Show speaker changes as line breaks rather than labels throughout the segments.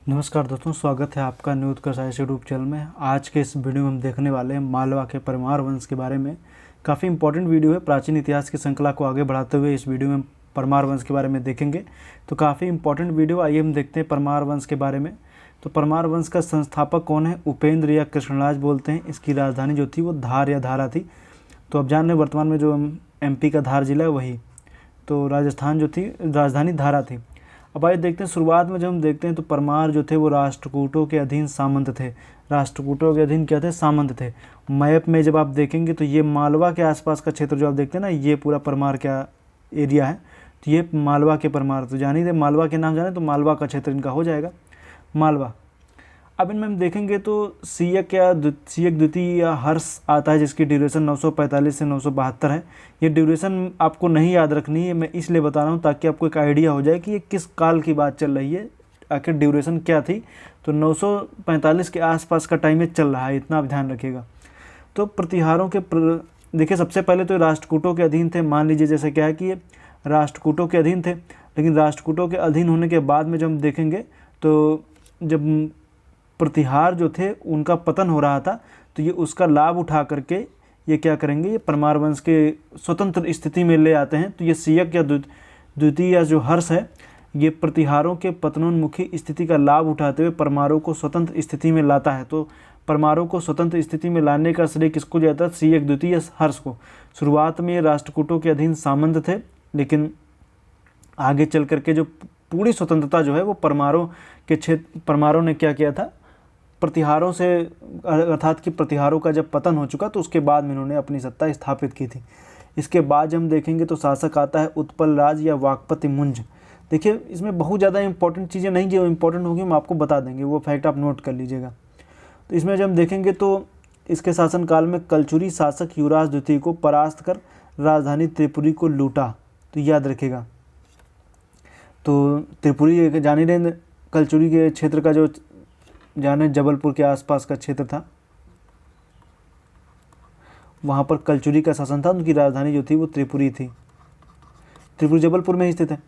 नमस्कार दोस्तों, स्वागत है आपका न्यू उत्कर्ष यूट्यूब चैनल में। आज के इस वीडियो में हम देखने वाले हैं मालवा के परमार वंश के बारे में। काफ़ी इंपॉर्टेंट वीडियो है। प्राचीन इतिहास की श्रृंखला को आगे बढ़ाते हुए इस वीडियो में परमार वंश के बारे में देखेंगे। तो काफ़ी इंपॉर्टेंट वीडियो। आइए हम देखते हैं परमार वंश के बारे में। तो परमार वंश का संस्थापक कौन है? उपेंद्र या कृष्णराज बोलते हैं। इसकी राजधानी जो थी वो धार या धारा थी। तो अब जान रहे वर्तमान में जो MP का धार जिला है वही। तो राजस्थान जो थी राजधानी धारा थी। अब आइए देखते हैं, शुरुआत में जब हम देखते हैं तो परमार जो थे वो राष्ट्रकूटों के अधीन सामंत थे। राष्ट्रकूटों के अधीन क्या थे? सामंत थे। मैप में जब आप देखेंगे तो ये मालवा के आसपास का क्षेत्र जो आप देखते हैं ना, ये पूरा परमार का एरिया है। तो ये मालवा के परमार, तो जान ही दे मालवा के नाम जाने तो मालवा का क्षेत्र इनका हो जाएगा मालवा। अब इनमें हम देखेंगे तो सीयक द्वितीय या हर्ष आता है, जिसकी ड्यूरेशन 945 से 972 है। ये ड्यूरेशन आपको नहीं याद रखनी है, मैं इसलिए बता रहा हूँ ताकि आपको एक आइडिया हो जाए कि ये किस काल की बात चल रही है, आखिर ड्यूरेशन क्या थी। तो 945 के आसपास का टाइम ये चल रहा है, इतना आप ध्यान रखिएगा। तो प्रतिहारों के देखिए, सबसे पहले तो राष्ट्रकूटों के अधीन थे। मान लीजिए जैसे क्या है कि ये राष्ट्रकूटों के अधीन थे, लेकिन राष्ट्रकूटों के अधीन होने के बाद में जब हम देखेंगे तो जब प्रतिहार जो थे उनका पतन हो रहा था, तो ये उसका लाभ उठा करके ये क्या करेंगे, ये परमार वंश के स्वतंत्र स्थिति में ले आते हैं। तो ये सीयक या द्वितीय या जो हर्ष है, ये प्रतिहारों के पतनोन्मुखी स्थिति का लाभ उठाते हुए परमारों को स्वतंत्र स्थिति में लाता है। तो परमारों को स्वतंत्र स्थिति में लाने का श्रेय किसको जाता है? सीयक द्वितीय हर्ष को। शुरुआत में ये राष्ट्रकूटों के अधीन सामंत थे, लेकिन आगे चल करके जो पूरी स्वतंत्रता जो है वो परमारों ने क्या किया था, प्रतिहारों से, अर्थात कि प्रतिहारों का जब पतन हो चुका तो उसके बाद में इन्होंने अपनी सत्ता स्थापित की थी। इसके बाद हम देखेंगे तो शासक आता है उत्पल राज या वाकपति मुंज। देखिए, इसमें बहुत ज़्यादा इंपॉर्टेंट चीज़ें नहीं, जो इंपॉर्टेंट होगी हम आपको बता देंगे, वो फैक्ट आप नोट कर लीजिएगा। तो इसमें जब हम देखेंगे तो इसके शासनकाल में कलचुरी शासक युवराज द्वितीय को परास्त कर राजधानी त्रिपुरी को लूटा। तो याद रखिएगा, तो त्रिपुरी जान ही रहे, कलचुरी के क्षेत्र का जो जाने जबलपुर के आसपास का क्षेत्र था, वहाँ पर कलचुरी का शासन था। उनकी राजधानी जो थी वो त्रिपुरी थी। त्रिपुरी जबलपुर में ही स्थित है।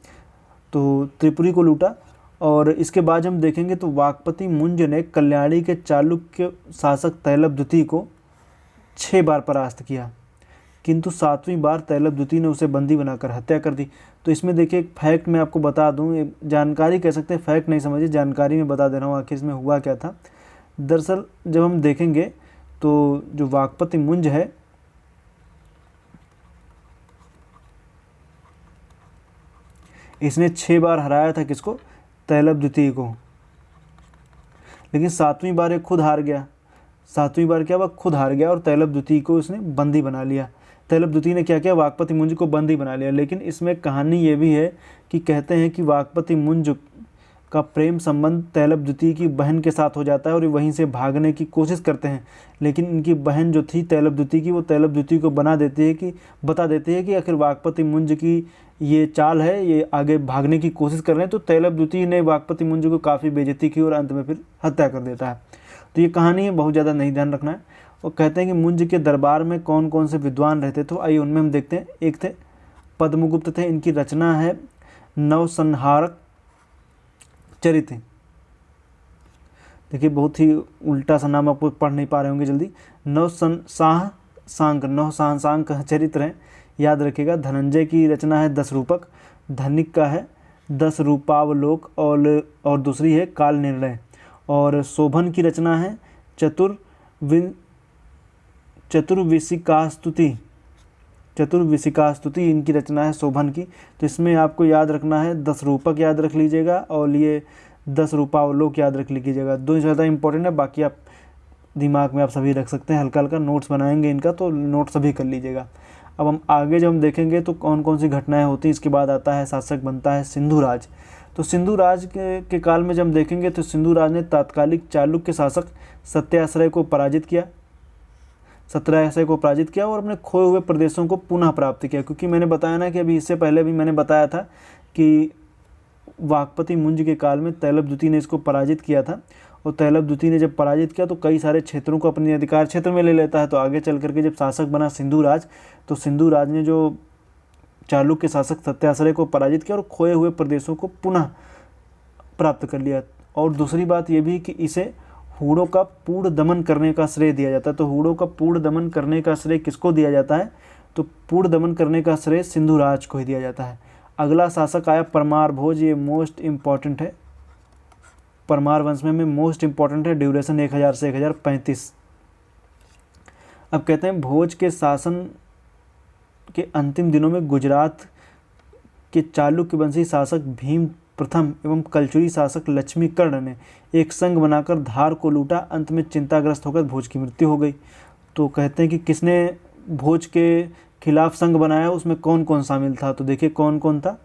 तो त्रिपुरी को लूटा। और इसके बाद हम देखेंगे तो वाकपति मुंज ने कल्याणी के चालुक्य शासक तैलब द्वितीय को 6 बार परास्त किया, किंतु 7वीं बार तैलब द्वितीय ने उसे बंदी बनाकर हत्या कर दी। तो इसमें देखिए एक फैक्ट मैं आपको बता दूं, जानकारी कह सकते हैं, फैक्ट नहीं समझिए, जानकारी में बता दे रहा हूँ आखिर इसमें हुआ क्या था। दरअसल जब हम देखेंगे तो जो वाकपति मुंज है, इसने 6 बार हराया था किसको? तैलब द्वितीय को। लेकिन 7वीं बार ये खुद हार गया। 7वीं बार क्या हुआ? खुद हार गया और तैलब द्वितीय को इसने बंदी बना लिया। तैलब द्वितीय ने क्या किया? वाकपति मुंज को बंदी बना लिया। लेकिन इसमें कहानी ये भी है कि कहते हैं कि वाकपति मुंज का प्रेम संबंध तैलब द्वितीय की बहन के साथ हो जाता है और वहीं से भागने की कोशिश करते हैं। लेकिन इनकी बहन जो थी तैलब द्वितीय की, वो तैलब द्वितीय को बता देती है कि आखिर वाकपति मुंज की ये चाल है, ये आगे भागने की कोशिश कर रहे हैं। तो तैलब द्वितीय ने वाकपति मुंज को काफ़ी बेइज्जती की और अंत में फिर हत्या कर देता है। तो ये कहानी है, बहुत ज़्यादा नहीं ध्यान रखना है। और कहते हैं कि मुंज के दरबार में कौन कौन से विद्वान रहते थे, आइए उनमें हम देखते हैं। एक थे पद्मगुप्त थे, इनकी रचना है नवसंहारक चरित्र। देखिए, बहुत ही उल्टा सा नाम, आपको पढ़ नहीं पा रहे होंगे जल्दी। नवसंहारक चरित्र है, याद रखिएगा। धनंजय की रचना है 10 रूपक। धनिक का है 10 रूपावलोक और दूसरी है काल निर्णय। और शोभन की रचना है चतुर्विशिकास्तुति इनकी रचना है शोभन की। तो इसमें आपको याद रखना है 10 रूपक याद रख लीजिएगा और ये 10 रूपावलोक याद रख लीजिएगा। 2 ज़्यादा इंपॉर्टेंट है, बाकी आप दिमाग में आप सभी रख सकते हैं। हल्का हल्का नोट्स बनाएंगे इनका, तो नोट सभी कर लीजिएगा। अब हम आगे जब हम देखेंगे तो कौन कौन सी घटनाएं होती हैं। इसके बाद आता है शासक बनता है सिंधुराज। तो सिंधुराज के काल में जब हम देखेंगे तो सिंधुराज ने तात्कालिक चालुक्य शासक सत्याश्रय को पराजित किया और अपने खोए हुए प्रदेशों को पुनः प्राप्त किया। क्योंकि मैंने बताया ना कि अभी इससे पहले भी मैंने बताया था कि वाकपति मुंज के काल में तैलब द्वितीय ने इसको पराजित किया था। और तैलब द्वितीय ने जब पराजित किया तो कई सारे क्षेत्रों को अपने अधिकार क्षेत्र में ले लेता है। तो आगे चल करके जब शासक बना सिंधुराज, तो सिंधुराज ने जो चालुक्य शासक सत्याश्रय को पराजित किया और खोए हुए प्रदेशों को पुनः प्राप्त कर लिया। और दूसरी बात ये भी कि इसे हूणों का पूर्ण दमन करने का श्रेय दिया जाता है। तो हूणों का पूर्ण दमन करने का श्रेय किसको दिया जाता है? तो पूर्ण दमन करने का श्रेय सिंधु राज को ही दिया जाता है। अगला शासक आया परमार भोज, ये मोस्ट इम्पॉर्टेंट है। परमार वंश में मोस्ट इम्पॉर्टेंट है, ड्यूरेशन 1000 से 1035। अब कहते हैं भोज के शासन के अंतिम दिनों में गुजरात के चालुक्य वंशी शासक भीम प्रथम एवं कलचुरी शासक लक्ष्मीकर्ण ने एक संघ बनाकर धार को लूटा। अंत में चिंताग्रस्त होकर भोज की मृत्यु हो गई। तो कहते हैं कि किसने भोज के खिलाफ संघ बनाया, उसमें कौन कौन शामिल था? तो देखिए कौन कौन था,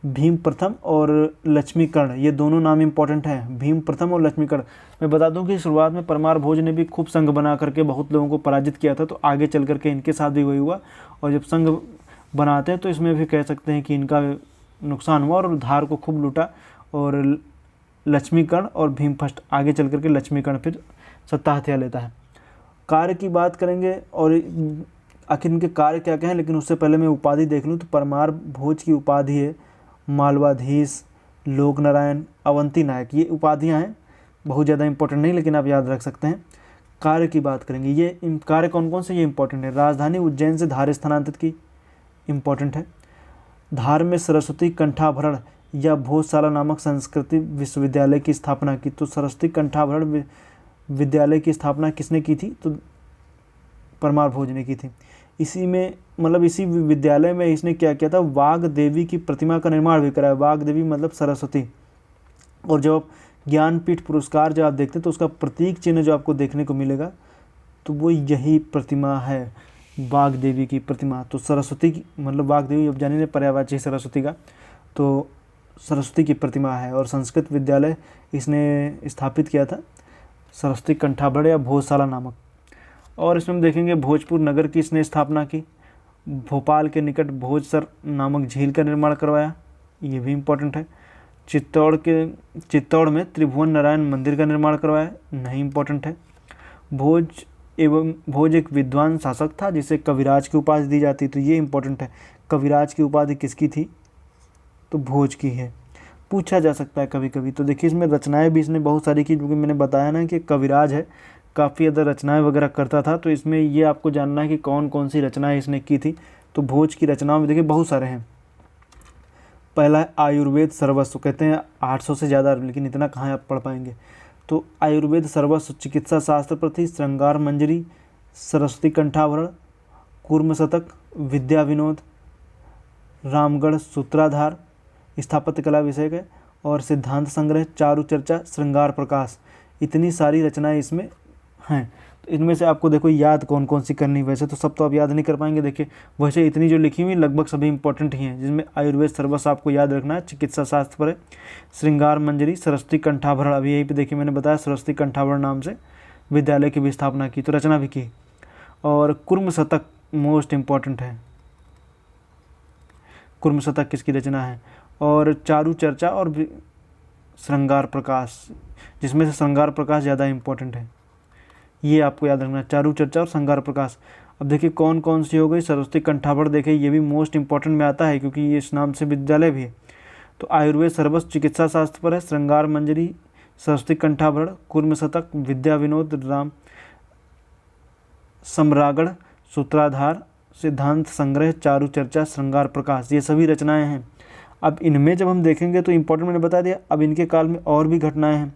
भीम प्रथम और लक्ष्मीकर्ण, ये दोनों नाम इंपॉर्टेंट हैं, भीम प्रथम और लक्ष्मीकर्ण। मैं बता दूं कि शुरुआत में परमार भोज ने भी खूब संघ बना करके बहुत लोगों को पराजित किया था, तो आगे चल करके इनके साथ भी वही हुआ। और जब संघ बनाते हैं तो इसमें भी कह सकते हैं कि इनका नुकसान हुआ और धार को खूब लूटा। और लक्ष्मीकर्ण और भीम फर्स्ट, आगे चल करके लक्ष्मीकर्ण फिर सत्ता हथिया लेता है। कार्य की बात करेंगे और आखिर इनके कार्य क्या क्या हैं, लेकिन उससे पहले मैं उपाधि देख लूँ। तो परमार भोज की उपाधि है मालवाधीश, लोकनारायण, अवंती नायक, ये उपाधियाँ हैं, बहुत ज़्यादा इंपॉर्टेंट नहीं, लेकिन आप याद रख सकते हैं। कार्य की बात करेंगे, ये कार्य कौन कौन से, ये इंपॉर्टेंट है। राजधानी उज्जैन से धार स्थानांतरित की, इंपॉर्टेंट है। धार में सरस्वती कंठाभरण या भोजशाला नामक संस्कृति विश्वविद्यालय की स्थापना की। तो सरस्वती कंठाभरण विद्यालय की स्थापना किसने की थी? तो परमार भोज ने की थी। इसी में मतलब इसी विद्यालय में इसने क्या किया था, वाग देवी की प्रतिमा का निर्माण भी कराया। वाग देवी मतलब सरस्वती। और जब आप ज्ञानपीठ पुरस्कार जब आप देखते हैं तो उसका प्रतीक चिन्ह जो आपको देखने को मिलेगा तो वो यही प्रतिमा है, वाग देवी की प्रतिमा। तो सरस्वती की मतलब वाग देवी, अब जानिए पर्यायवाची सरस्वती का, तो सरस्वती की प्रतिमा है। और संस्कृत विद्यालय इसने स्थापित किया था, सरस्वती कंठाभरण या भोजशाला नामक। और इसमें हम देखेंगे भोजपुर नगर की इसने स्थापना की। भोपाल के निकट भोजसर नामक झील का निर्माण करवाया, ये भी इम्पोर्टेंट है। चित्तौड़ में त्रिभुवन नारायण मंदिर का निर्माण करवाया, नहीं इम्पोर्टेंट है। भोज एक विद्वान शासक था जिसे कविराज की उपाधि दी जाती, तो ये इम्पोर्टेंट है। कविराज की उपाधि किसकी थी? तो भोज की है, पूछा जा सकता है कभी कभी। तो देखिए इसमें रचनाएं भी इसने बहुत सारी की, क्योंकि मैंने बताया ना कि कविराज है, काफ़ी ज़्यादा रचनाएं वगैरह करता था। तो इसमें ये आपको जानना है कि कौन कौन सी रचनाएं इसने की थी। तो भोज की रचनाओं में देखिए बहुत सारे हैं। पहला है आयुर्वेद सर्वस्व, कहते हैं 800 से ज़्यादा, लेकिन इतना कहाँ आप पढ़ पाएंगे। तो आयुर्वेद सर्वस्व, चिकित्सा शास्त्र प्रति, श्रृंगार मंजरी, सरस्वती कंठाभरण, कूर्म शतक, विद्या विनोद, रामगढ़ सूत्राधार, स्थापत्य कला विषय के, और सिद्धांत संग्रह, चारु चर्चा, श्रृंगार प्रकाश, इतनी सारी रचनाएं इसमें हैं। तो इनमें से आपको देखो याद कौन कौन सी करनी, वैसे तो सब तो आप याद नहीं कर पाएंगे। देखिए वैसे इतनी जो लिखी हुई लगभग सभी इंपॉर्टेंट ही हैं, जिसमें आयुर्वेद सर्वस्व आपको याद रखना है, चिकित्सा शास्त्र पर है, श्रृंगार मंजरी, सरस्वती कंठाभरण, अभी यहीं पे देखिए मैंने बताया सरस्वती कंठाभरण नाम से विद्यालय की भी स्थापना की, तो रचना भी की। और कुर्म शतक मोस्ट इम्पॉर्टेंट है, कुर्म शतक किसकी रचना है। और चारु चर्चा और श्रृंगार प्रकाश, जिसमें से श्रृंगार प्रकाश ज़्यादा इंपॉर्टेंट है, ये आपको याद रखना, चारु चर्चा और श्रृंगार प्रकाश। अब देखिए कौन कौन सी हो गई, सरस्वती कंठाभरण देखिए ये भी मोस्ट इंपॉर्टेंट में आता है, क्योंकि ये इस नाम से विद्यालय भी है। तो आयुर्वेद सर्वस्व चिकित्सा शास्त्र पर है, श्रृंगार मंजरी, सरस्वती कंठाभरण, कुर्म शतक, विद्या विनोद, राम सम्रागढ़ सूत्राधार, सिद्धांत संग्रह, चारु चर्चा, श्रृंगार प्रकाश, ये सभी रचनाएं हैं। अब इनमें जब हम देखेंगे तो इंपॉर्टेंट मैंने बता दिया। अब इनके काल में और भी घटनाएं हैं।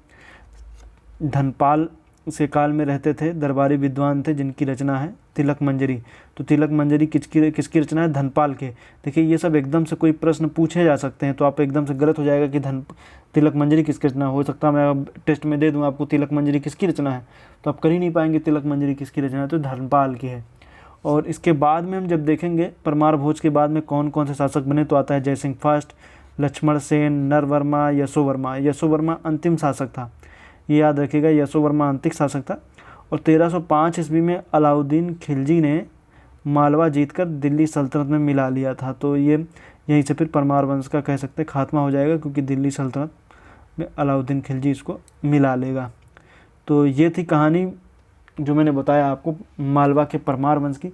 धनपाल उसके काल में रहते थे, दरबारी विद्वान थे जिनकी रचना है तिलक मंजरी। तो तिलक मंजरी किसकी रचना है? धनपाल के। देखिए ये सब एकदम से कोई प्रश्न पूछे जा सकते हैं, तो आप एकदम से गलत हो जाएगा कि तिलक मंजरी किसकी रचना हो सकता है। मैं अब टेस्ट में दे दूँ आपको तिलक मंजरी किसकी रचना है, तो आप कर ही नहीं पाएंगे तिलक मंजरी किसकी रचना है, तो धनपाल की है। और इसके बाद में हम जब देखेंगे परमार भोज के बाद में कौन कौन से शासक बने, तो आता है जयसिंह फर्स्ट, लक्ष्मण सेन, नरवर्मा, यशोवर्मा। यशोवर्मा अंतिम शासक था, ये याद रखिएगा, यशोवर्मा अंतिम शासक था। और 1305 ईस्वी में अलाउद्दीन खिलजी ने मालवा जीतकर दिल्ली सल्तनत में मिला लिया था। तो ये यहीं से फिर परमार वंश का कह सकते हैं खात्मा हो जाएगा, क्योंकि दिल्ली सल्तनत में अलाउद्दीन खिलजी इसको मिला लेगा। तो ये थी कहानी जो मैंने बताया आपको मालवा के परमार वंश की।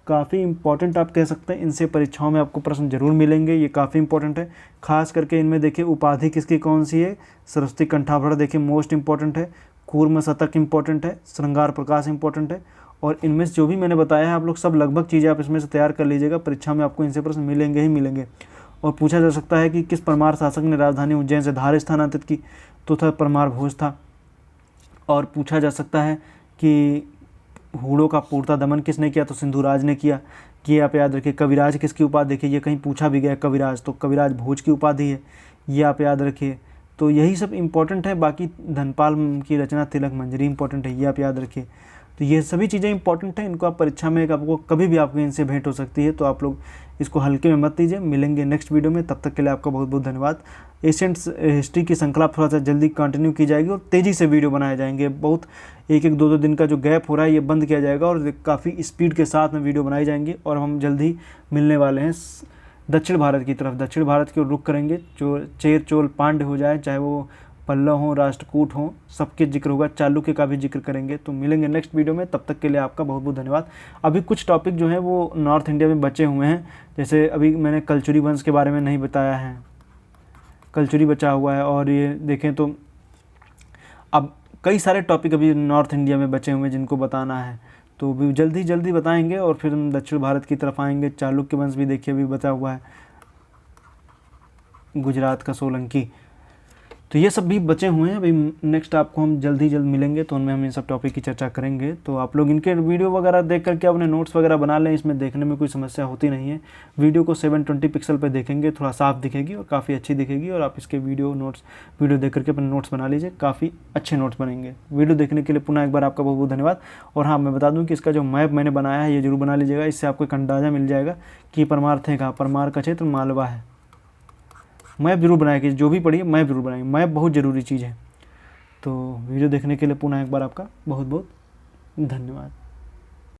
काफ़ी इंपॉर्टेंट आप कह सकते हैं। इनसे परीक्षाओं में आपको प्रश्न जरूर मिलेंगे, ये काफ़ी इंपॉर्टेंट है। खास करके इनमें देखिए उपाधि किसकी कौन सी है, सरस्वती कंठाभरण देखिए मोस्ट इंपॉर्टेंट है, कूर्म शतक इंपॉर्टेंट है, श्रृंगार प्रकाश इंपॉर्टेंट है। और इनमें से जो भी मैंने बताया है आप लोग सब लगभग चीज़ें आप इसमें से तैयार कर लीजिएगा, परीक्षा में आपको इनसे प्रश्न मिलेंगे ही मिलेंगे। और पूछा जा सकता है कि किस परमार शासक ने राजधानी उज्जैन से धार स्थानांतरित की, तो था परमार भोज था। और पूछा जा सकता है कि हूणों का पूर्णतः दमन किसने किया, तो सिंधुराज ने किया। ये आप याद रखिए। कविराज किसकी उपाधि, देखिए ये कहीं पूछा भी गया कविराज, तो कविराज भोज की उपाधि है, ये आप याद रखिए। तो यही सब इंपॉर्टेंट है। बाकी धनपाल की रचना तिलक मंजरी इंपॉर्टेंट है, ये आप याद रखिए। तो ये सभी चीज़ें इंपॉर्टेंट हैं, इनको आप परीक्षा में आपको कभी भी आपको इनसे भेंट हो सकती है, तो आप लोग इसको हल्के में मत लीजिए। मिलेंगे नेक्स्ट वीडियो में, तब तक के लिए आपका बहुत बहुत धन्यवाद। एशियंट हिस्ट्री की श्रृंखला थोड़ा सा जल्दी कंटिन्यू की जाएगी और तेज़ी से वीडियो बनाए जाएंगे। बहुत एक एक दो दो दिन का जो गैप हो रहा है ये बंद किया जाएगा और काफ़ी स्पीड के साथ में वीडियो बनाई जाएंगी। और हम जल्द ही मिलने वाले हैं दक्षिण भारत की तरफ, दक्षिण भारत की ओर रुख करेंगे। जो चेर चोल पांड्य हो जाए, चाहे वो पल्लव हो राष्ट्रकूट हो, सबके जिक्र होगा, चालुक्य का भी जिक्र करेंगे। तो मिलेंगे नेक्स्ट वीडियो में, तब तक के लिए आपका बहुत बहुत धन्यवाद। अभी कुछ टॉपिक जो हैं वो नॉर्थ इंडिया में बचे हुए हैं, जैसे अभी मैंने कलचुरी वंश के बारे में नहीं बताया है, कलचुरी बचा हुआ है। और ये देखें तो अब कई सारे टॉपिक अभी नॉर्थ इंडिया में बचे हुए हैं जिनको बताना है, तो भी जल्दी बताएंगे। और फिर हम दक्षिण भारत की तरफ आएंगे। चालुक्य वंश भी देखिए अभी बचा हुआ है, गुजरात का सोलंकी, तो ये सब भी बचे हुए हैं। अभी नेक्स्ट आपको हम जल्द मिलेंगे, तो उनमें हम इन सब टॉपिक की चर्चा करेंगे। तो आप लोग इनके वीडियो वगैरह देख करके अपने नोट्स वगैरह बना लें, इसमें देखने में कोई समस्या होती नहीं है। वीडियो को 720 पिक्सल पे देखेंगे, थोड़ा साफ दिखेगी और काफ़ी अच्छी दिखेगी। और आप इसके वीडियो देख करके अपने नोट्स बना लीजिए, काफ़ी अच्छे नोट्स बनेंगे। वीडियो देखने के लिए पुनः एक बार आपका बहुत बहुत धन्यवाद। और हाँ, मैं बता दूँ कि इसका जो मैप मैंने बनाया है ये जरूर बना लीजिएगा, इससे आपको एक अंदाज़ा मिल जाएगा कि परमार थे कहाँ। परमार का क्षेत्र मालवा है। मैप जरूर बनाएगी, जो भी पढ़िए मैप जरूर बनाएंगे, मैप बहुत ज़रूरी चीज़ है। तो वीडियो देखने के लिए पुनः एक बार आपका बहुत बहुत धन्यवाद।